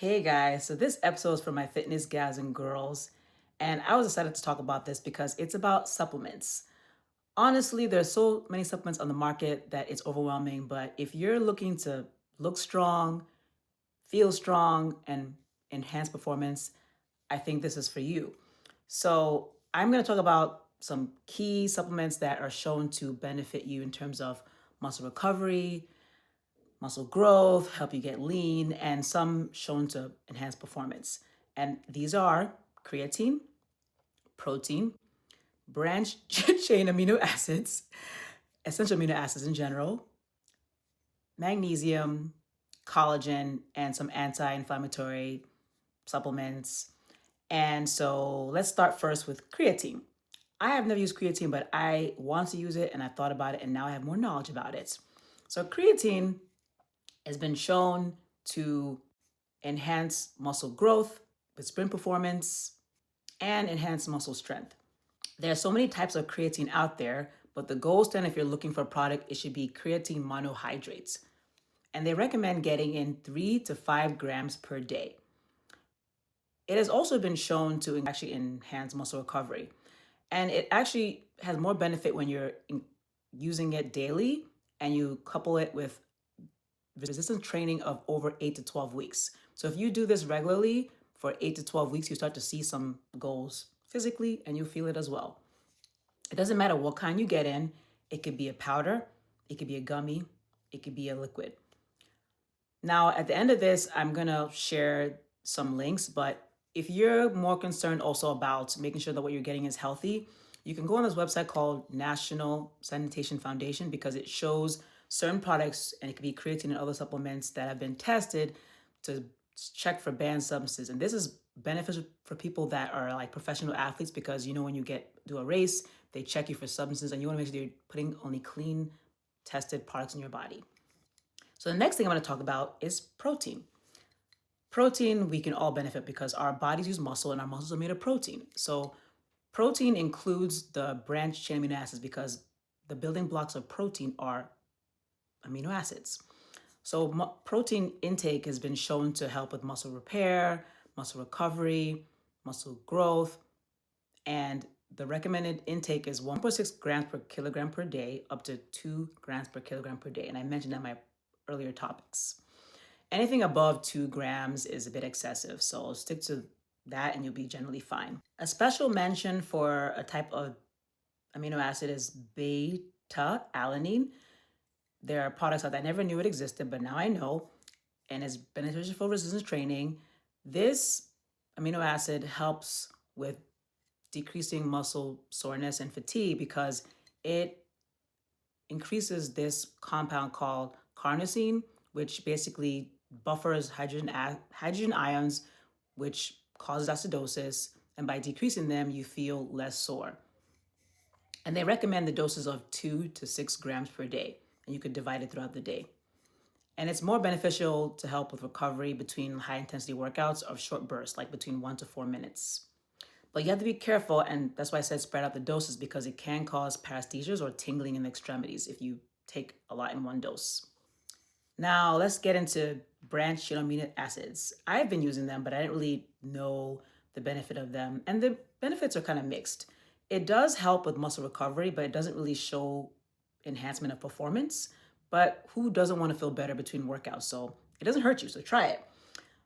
Hey guys, so this episode is for my fitness guys and girls, and I was excited to talk about this because it's about supplements. Honestly, there's so many supplements on the market that it's overwhelming, but if you're looking to look strong, feel strong, and enhance performance, I think this is for you. So, I'm going to talk about some key supplements that are shown to benefit you in terms of muscle recovery, muscle growth, help you get lean, and some shown to enhance performance. And these are creatine, protein, branched chain amino acids, essential amino acids in general, magnesium, collagen, and some anti inflammatory supplements. And so let's start first with creatine. I have never used creatine, but I want to use it and I thought about it and now I have more knowledge about it. So, creatine has been shown to enhance muscle growth with sprint performance and enhance muscle strength. There are so many types of creatine out there, but the gold standard if you're looking for a product, it should be creatine monohydrates. And they recommend getting in 3 to 5 grams per day. It has also been shown to actually enhance muscle recovery. And it actually has more benefit when you're using it daily and you couple it with resistance training of over 8 to 12 weeks. So if you do this regularly for 8 to 12 weeks, you start to see some goals physically and you feel it as well. It doesn't matter what kind you get in. It could be a powder, it could be a gummy, it could be a liquid. Now, at the end of this, I'm going to share some links, but if you're more concerned also about making sure that what you're getting is healthy, you can go on this website called National Sanitation Foundation because it shows certain products, and it could be creatine and other supplements that have been tested to check for banned substances. And this is beneficial for people that are like professional athletes because when you do a race, they check you for substances and you want to make sure you're putting only clean tested products in your body. So the next thing I'm going to talk about is protein. Protein, we can all benefit because our bodies use muscle and our muscles are made of protein. So protein includes the branched chain amino acids because the building blocks of protein are amino acids. So protein intake has been shown to help with muscle repair, muscle recovery, muscle growth, and the recommended intake is 1.6 grams per kilogram per day up to 2 grams per kilogram per day. And I mentioned that in my earlier topics. Anything above 2 grams is a bit excessive, so stick to that and you'll be generally fine. A special mention for a type of amino acid is beta alanine. There are products that I never knew it existed, but now I know, and it's beneficial for resistance training. This amino acid helps with decreasing muscle soreness and fatigue because it increases this compound called carnosine, which basically buffers hydrogen ions, which causes acidosis. And by decreasing them, you feel less sore. And they recommend the doses of 2 to 6 grams per day, and you could divide it throughout the day. And it's more beneficial to help with recovery between high intensity workouts or short bursts, like between 1 to 4 minutes. But you have to be careful, and that's why I said spread out the doses because it can cause paresthesias or tingling in the extremities if you take a lot in one dose. Now, let's get into branched chain amino acids. I've been using them, but I didn't really know the benefit of them, and the benefits are kind of mixed. It does help with muscle recovery, but it doesn't really show enhancement of performance. But who doesn't want to feel better between workouts? So it doesn't hurt you, so try it.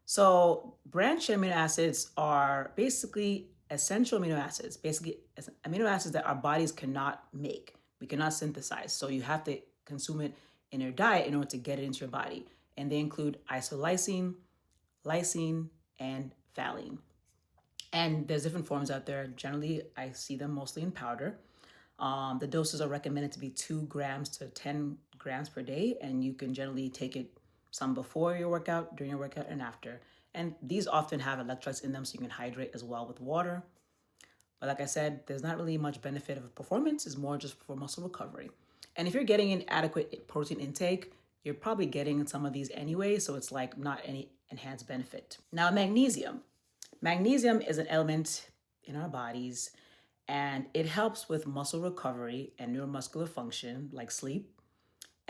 So branched chain amino acids are basically essential amino acids, basically amino acids that our bodies cannot make. We cannot synthesize. So you have to consume it in your diet in order to get it into your body. And they include isoleucine, lysine, and valine. And there's different forms out there. Generally, I see them mostly in powder. The doses are recommended to be 2 grams to 10 grams per day, and you can generally take it some before your workout, during your workout, and after. And these often have electrolytes in them, so you can hydrate as well with water. But like I said, there's not really much benefit of performance. It's more just for muscle recovery. And if you're getting an adequate protein intake, you're probably getting some of these anyway, so it's like not any enhanced benefit. Now, magnesium. Magnesium is an element in our bodies, and it helps with muscle recovery and neuromuscular function like sleep.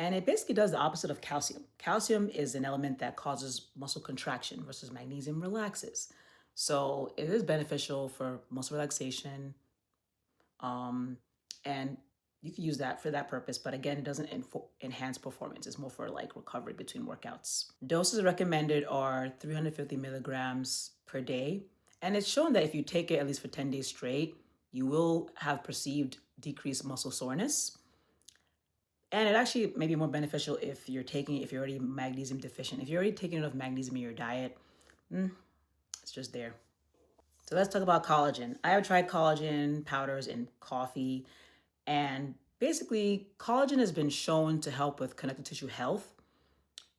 And it basically does the opposite of calcium. Calcium is an element that causes muscle contraction versus magnesium relaxes. So it is beneficial for muscle relaxation. Um, and you can use that for that purpose. But again, it doesn't enhance performance. It's more for like recovery between workouts. Doses recommended are 350 milligrams per day. And it's shown that if you take it at least for 10 days straight, you will have perceived decreased muscle soreness. And it actually may be more beneficial if you're already magnesium deficient. If you're already taking enough magnesium in your diet, it's just there. So let's talk about collagen. I have tried collagen powders in coffee, and basically, collagen has been shown to help with connective tissue health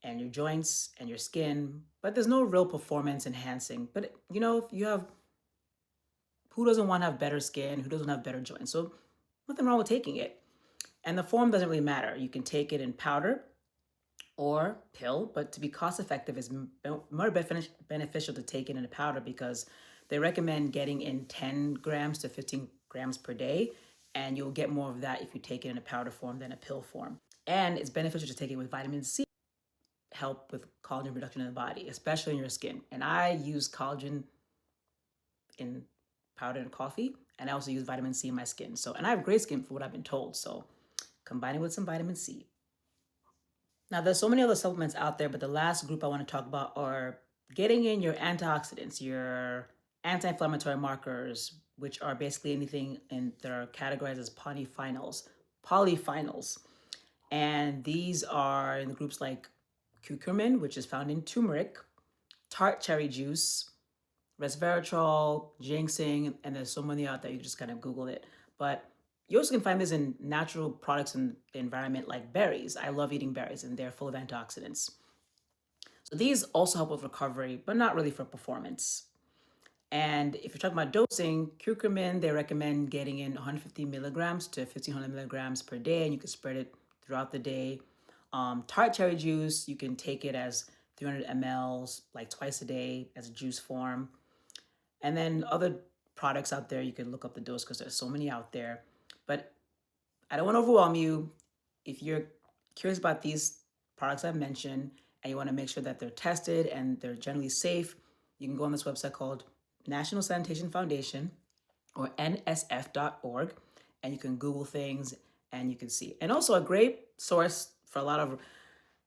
and your joints and your skin, but there's no real performance enhancing. But if you have, who doesn't want to have better skin? Who doesn't have better joints? So nothing wrong with taking it. And the form doesn't really matter. You can take it in powder or pill, but to be cost effective, is more beneficial to take it in a powder because they recommend getting in 10 grams to 15 grams per day, and you'll get more of that if you take it in a powder form than a pill form. And it's beneficial to take it with vitamin C, help with collagen production in the body, especially in your skin. And I use collagen in powder and coffee, and I also use vitamin C in my skin. And I have great skin for what I've been told. So combine it with some vitamin C. Now, there's so many other supplements out there, but the last group I want to talk about are getting in your antioxidants, your anti-inflammatory markers, which are basically anything that are categorized as polyphenols. And these are in the groups like curcumin, which is found in turmeric, tart cherry juice, resveratrol, ginseng, and there's so many out there. You can just kind of Google it. But you also can find this in natural products in the environment like berries. I love eating berries, and they're full of antioxidants. So these also help with recovery, but not really for performance. And if you're talking about dosing, curcumin, they recommend getting in 150 milligrams to 1,500 milligrams per day, and you can spread it throughout the day. Tart cherry juice, you can take it as 300 mLs, like twice a day as a juice form. And then other products out there, you can look up the dose because there's so many out there. But I don't want to overwhelm you. If you're curious about these products I've mentioned and you want to make sure that they're tested and they're generally safe, you can go on this website called National Sanitation Foundation, or nsf.org, and you can Google things and you can see. And also a great source for a lot of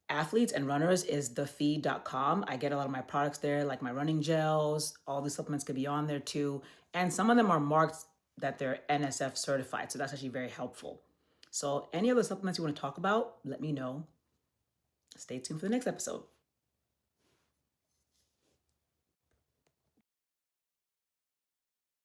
athletes and runners is thefeed.com. I get a lot of my products there, like my running gels. All these supplements could be on there too. And some of them are marked that they're NSF certified. So that's actually very helpful. So any other supplements you want to talk about, let me know. Stay tuned for the next episode.